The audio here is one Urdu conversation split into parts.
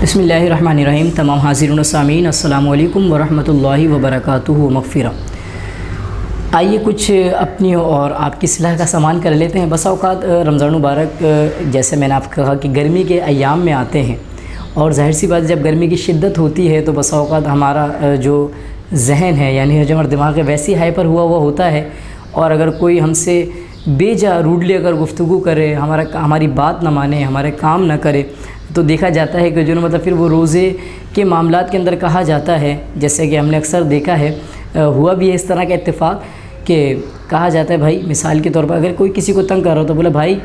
بسم اللہ الرحمن الرحیم۔ تمام حاضرین و سامعین السلام علیکم ورحمۃ اللہ وبرکاتہ مغفرہ۔ آئیے کچھ اپنی اور آپ کی اصلاح کا سامان کر لیتے ہیں۔ بسا اوقات رمضان مبارک جیسے میں نے آپ کو کہا کہ گرمی کے ایام میں آتے ہیں، اور ظاہر سی بات جب گرمی کی شدت ہوتی ہے تو بسا اوقات ہمارا جو ذہن ہے یعنی جو ہمارا دماغ ہے ویسی ہائپر ہوا ہوتا ہے، اور اگر کوئی ہم سے بے جا روڈلی اگر گفتگو کرے، ہماری بات نہ مانے، ہمارے کام نہ کرے، تو دیکھا جاتا ہے کہ جو مطلب پھر وہ روزے کے معاملات کے اندر کہا جاتا ہے، جیسے کہ ہم نے اکثر دیکھا ہے، ہوا بھی ہے اس طرح کا اتفاق کہ کہا جاتا ہے بھائی مثال کے طور پر اگر کوئی کسی کو تنگ کر رہا ہو تو بولا بھائی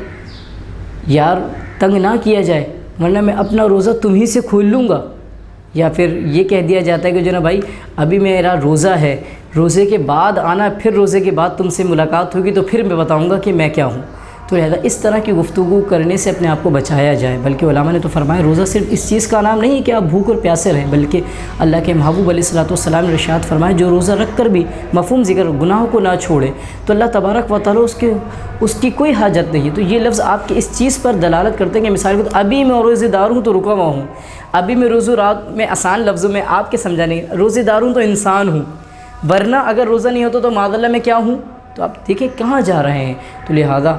یار تنگ نہ کیا جائے ورنہ میں اپنا روزہ تمہیں سے کھول لوں گا، یا پھر یہ کہہ دیا جاتا ہے کہ جو نا بھائی ابھی میرا روزہ ہے، روزے کے بعد آنا، پھر روزے کے بعد تم سے ملاقات ہوگی تو پھر میں بتاؤں گا کہ میں کیا ہوں۔ تو لہذا اس طرح کی گفتگو کرنے سے اپنے آپ کو بچایا جائے، بلکہ علماء نے تو فرمایا روزہ صرف اس چیز کا نام نہیں ہے کہ آپ بھوک اور پیاسے رہیں، بلکہ اللہ کے محبوب علیہ الصلوۃ والسلام نے ارشاد فرمایا جو روزہ رکھ کر بھی مفہوم ذکر گناہوں کو نہ چھوڑے تو اللہ تبارک و تعالیٰ اس کی کوئی حاجت نہیں ہے۔ تو یہ لفظ آپ کی اس چیز پر دلالت کرتے ہیں کہ مثال کے ابھی میں روزے دار ہوں تو رکا ہوا ہوں، ابھی میں روزہ رات میں آسان لفظوں میں آپ کے سمجھانے روزے دار ہوں تو انسان ہوں، ورنہ اگر روزہ نہیں ہوتا تو معاذ اللہ میں کیا ہوں۔ تو آپ دیکھیں کہاں جا رہے ہیں۔ تو لہذا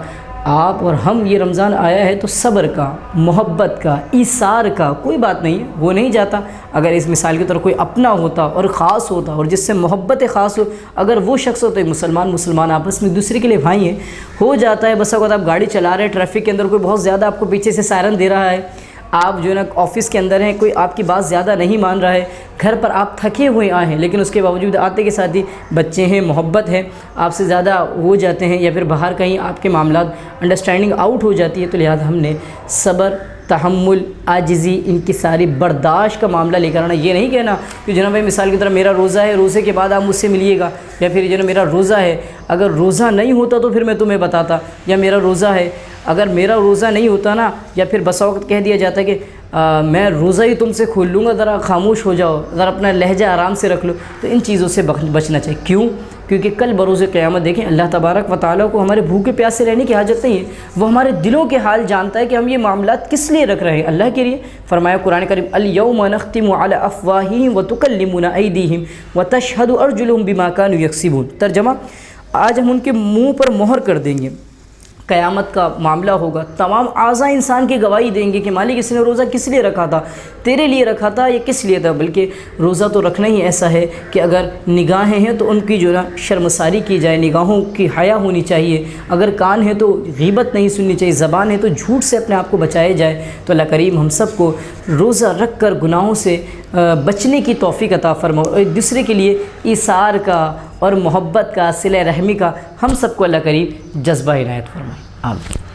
آپ اور ہم یہ رمضان آیا ہے تو صبر کا، محبت کا، ایثار کا کوئی بات نہیں ہے، وہ نہیں جاتا۔ اگر اس مثال کی طرح کوئی اپنا ہوتا اور خاص ہوتا اور جس سے محبت خاص ہو، اگر وہ شخص ہوتا ہے مسلمان آپس میں دوسرے کے لیے بھائی ہیں، ہو جاتا ہے بس اوقات آپ گاڑی چلا رہے ہیں ٹریفک کے اندر کوئی بہت زیادہ آپ کو پیچھے سے سائرن دے رہا ہے، آپ جو ہے نا آفس کے اندر ہیں، کوئی آپ کی بات زیادہ نہیں مان رہا ہے، گھر پر آپ تھکے ہوئے آئے ہیں لیکن اس کے باوجود آتے کے ساتھ ہی بچے ہیں، محبت ہے، آپ سے زیادہ ہو جاتے ہیں، یا پھر باہر کہیں آپ کے معاملات انڈرسٹینڈنگ آؤٹ ہو جاتی ہے، تو لہٰذا ہم نے صبر، تحمل، عاجزی، ان کی ساری برداشت کا معاملہ لے کر آنا۔ یہ نہیں کہنا کہ جناب بھائی مثال کی طرح میرا روزہ ہے، روزے کے بعد آپ مجھ سے ملیے گا، یا پھر جو میرا روزہ ہے اگر روزہ نہیں ہوتا تو پھر میں تمہیں بتاتا، یا میرا روزہ ہے اگر میرا روزہ نہیں ہوتا نا، یا پھر بسا وقت کہہ دیا جاتا ہے کہ میں روزہ ہی تم سے کھول لوں گا، ذرا خاموش ہو جاؤ، ذرا اپنا لہجہ آرام سے رکھ لو۔ تو ان چیزوں سے بچنا چاہیے۔ کیوں؟ کیونکہ کل بروز قیامت دیکھیں اللہ تبارک و تعالیٰ کو ہمارے بھوکے پیاسے رہنے کی حاجت نہیں ہے، وہ ہمارے دلوں کے حال جانتا ہے کہ ہم یہ معاملات کس لیے رکھ رہے ہیں، اللہ کے لیے۔ فرمایا قرآن کریم الیوم نختم علی افواہہم وتکلمنا ایدیہم وتشہد ارجلہم بما کانوا یکسبون۔ ترجمہ، آج ہم ان کے منہ پر مہر کر دیں گے، قیامت کا معاملہ ہوگا، تمام اعضاء انسان کی گواہی دیں گے کہ مالک اس نے روزہ کس لیے رکھا تھا، تیرے لیے رکھا تھا، یہ کس لیے تھا۔ بلکہ روزہ تو رکھنا ہی ایسا ہے کہ اگر نگاہیں ہیں تو ان کی جو نا شرمساری کی جائے، نگاہوں کی حیا ہونی چاہیے، اگر کان ہے تو غیبت نہیں سننی چاہیے، زبان ہے تو جھوٹ سے اپنے آپ کو بچایا جائے۔ تو اللہ کریم ہم سب کو روزہ رکھ کر گناہوں سے بچنے کی توفیق عطا فرمائے، اور ایک دوسرے کے لیے ایثار کا اور محبت کا، صلہ رحمی کا ہم سب کو اللہ کریم جذبہ عنایت فرمائے۔ آمین۔